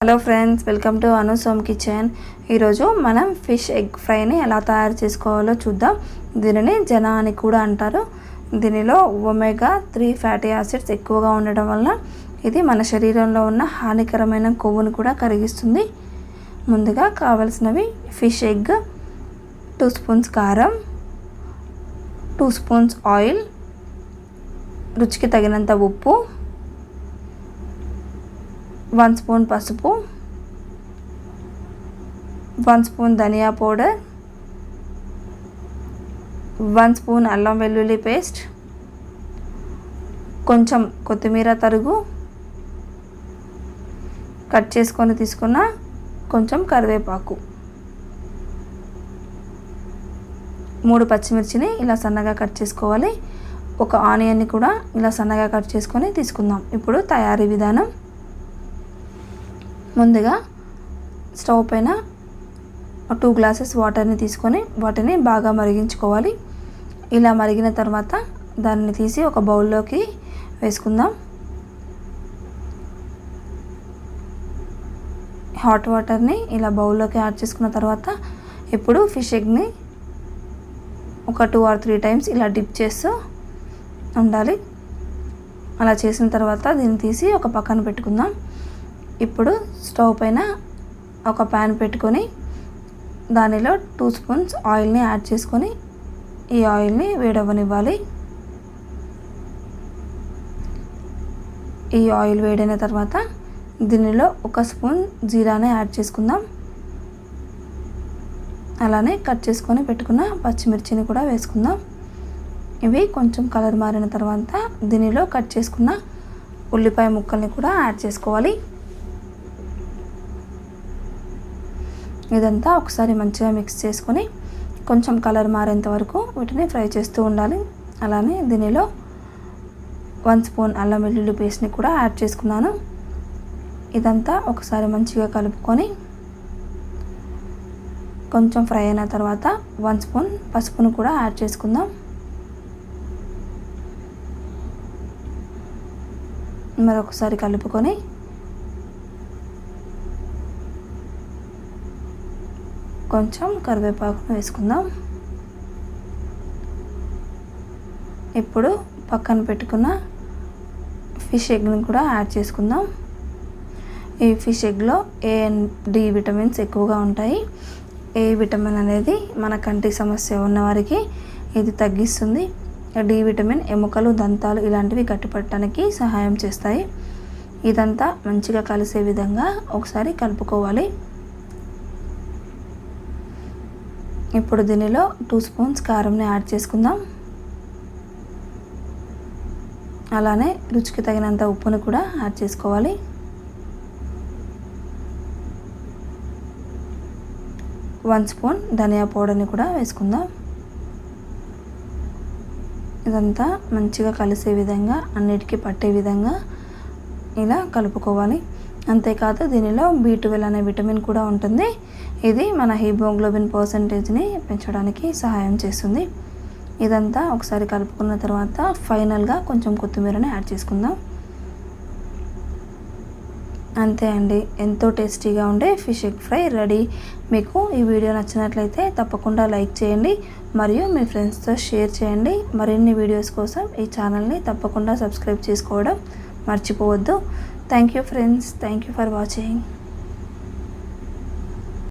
Hello friends, welcome to Anu's home kitchen. ఈరోజు మనం fish egg ఫ్రైని ఎలా తయారు చేసుకోవాలో చూద్దాం. దీనిని జనా అని కూడా అంటారు. దీనిలో ఒమేగా 3 ఫ్యాటీ యాసిడ్స్ ఎక్కువగా ఉండడం వల్ల ఇది మన శరీరంలో ఉన్న హానికరమైన కొవ్వును కూడా కరిగిస్తుంది. ముందుగా కావాల్సినవి ఫిష్ ఎగ్, 2 స్పూన్స్ కారం, 2 స్పూన్స్ ఆయిల్, రుచికి తగినంత ఉప్పు, 1 స్పూన్ పసుపు, 1 స్పూన్ ధనియా పౌడర్, 1 స్పూన్ అల్లం వెల్లుల్లి పేస్ట్, కొంచెం కొత్తిమీర తరుగు, కట్ చేసుకొని తీసుకున్న కొంచెం కరివేపాకు, 3 పచ్చిమిర్చిని ఇలా సన్నగా కట్ చేసుకోవాలి. ఒక ఆనియన్ని కూడా ఇలా సన్నగా కట్ చేసుకొని తీసుకుందాం. ఇప్పుడు తయారీ విధానం. ముందుగా స్టవ్ పైన 2 గ్లాసెస్ వాటర్ని తీసుకొని వాటిని బాగా మరిగించుకోవాలి. ఇలా మరిగిన తర్వాత దాన్ని తీసి ఒక బౌల్లోకి వేసుకుందాం. హాట్ వాటర్ని ఇలా బౌల్లోకి యాడ్ చేసుకున్న తర్వాత ఇప్పుడు ఫిష్ ఎగ్ని ఒక 2 or 3 టైమ్స్ ఇలా డిప్ చేస్తూ ఉండాలి. అలా చేసిన తర్వాత దీన్ని తీసి ఒక పక్కన పెట్టుకుందాం. ఇప్పుడు స్టవ్ పైన ఒక ప్యాన్ పెట్టుకొని దానిలో 2 స్పూన్స్ ఆయిల్ని యాడ్ చేసుకొని ఈ ఆయిల్ని వేడవ్వనివ్వాలి. ఈ ఆయిల్ వేడైన తర్వాత దీనిలో 1 స్పూన్ జీరాని యాడ్ చేసుకుందాం. అలానే కట్ చేసుకొని పెట్టుకున్న పచ్చిమిర్చిని కూడా వేసుకుందాం. ఇవి కొంచెం కలర్ మారిన తర్వాత దీనిలో కట్ చేసుకున్న ఉల్లిపాయ ముక్కల్ని కూడా యాడ్ చేసుకోవాలి. ఇదంతా ఒకసారి మంచిగా మిక్స్ చేసుకొని కొంచెం కలర్ మారేంత వరకు వీటిని ఫ్రై చేస్తూ ఉండాలి. అలానే దీనిలో 1 స్పూన్ అల్లం వెల్లుల్లి పేస్ట్ని కూడా యాడ్ చేసుకున్నాను. ఇదంతా ఒకసారి మంచిగా కలుపుకొని కొంచెం ఫ్రై అయిన తర్వాత 1 స్పూన్ పసుపును కూడా యాడ్ చేసుకుందాం. మరొకసారి కలుపుకొని కొంచెం కరివేపాకును వేసుకుందాం. ఇప్పుడు పక్కన పెట్టుకున్న ఫిష్ ఎగ్ని కూడా యాడ్ చేసుకుందాం. ఈ ఫిష్ ఎగ్లో ఏ అండ్ డి విటమిన్స్ ఎక్కువగా ఉంటాయి. ఏ విటమిన్ అనేది మన కంటి సమస్య ఉన్నవారికి ఇది తగ్గిస్తుంది. డి విటమిన్ ఎముకలు, దంతాలు ఇలాంటివి గట్టిపడటానికి సహాయం చేస్తాయి. ఇదంతా మంచిగా కలిసే విధంగా ఒకసారి కలుపుకోవాలి. ఇప్పుడు దీనిలో 2 స్పూన్స్ కారంని యాడ్ చేసుకుందాం. అలానే రుచికి తగినంత ఉప్పును కూడా యాడ్ చేసుకోవాలి. వన్ స్పూన్ ధనియా పౌడర్ని కూడా వేసుకుందాం. ఇదంతా మంచిగా కలిసే విధంగా, అన్నిటికీ పట్టే విధంగా ఇలా కలుపుకోవాలి. అంతేకాదు దీనిలో B12 అనే విటమిన్ కూడా ఉంటుంది. ఇది మన హీమోగ్లోబిన్ పర్సంటేజ్ని పెంచడానికి సహాయం చేస్తుంది. ఇదంతా ఒకసారి కలుపుకున్న తర్వాత ఫైనల్గా కొంచెం కొత్తిమీరని యాడ్ చేసుకుందాం. అంతే అండి, ఎంతో టేస్టీగా ఉండే ఫిష్ ఎగ్ ఫ్రై రెడీ. మీకు ఈ వీడియో నచ్చినట్లయితే తప్పకుండా లైక్ చేయండి మరియు మీ ఫ్రెండ్స్తో షేర్ చేయండి. మరిన్ని వీడియోస్ కోసం ఈ ఛానల్ని తప్పకుండా సబ్స్క్రైబ్ చేసుకోవడం మర్చిపోవద్దు. Thank you friends. Thank you for watching.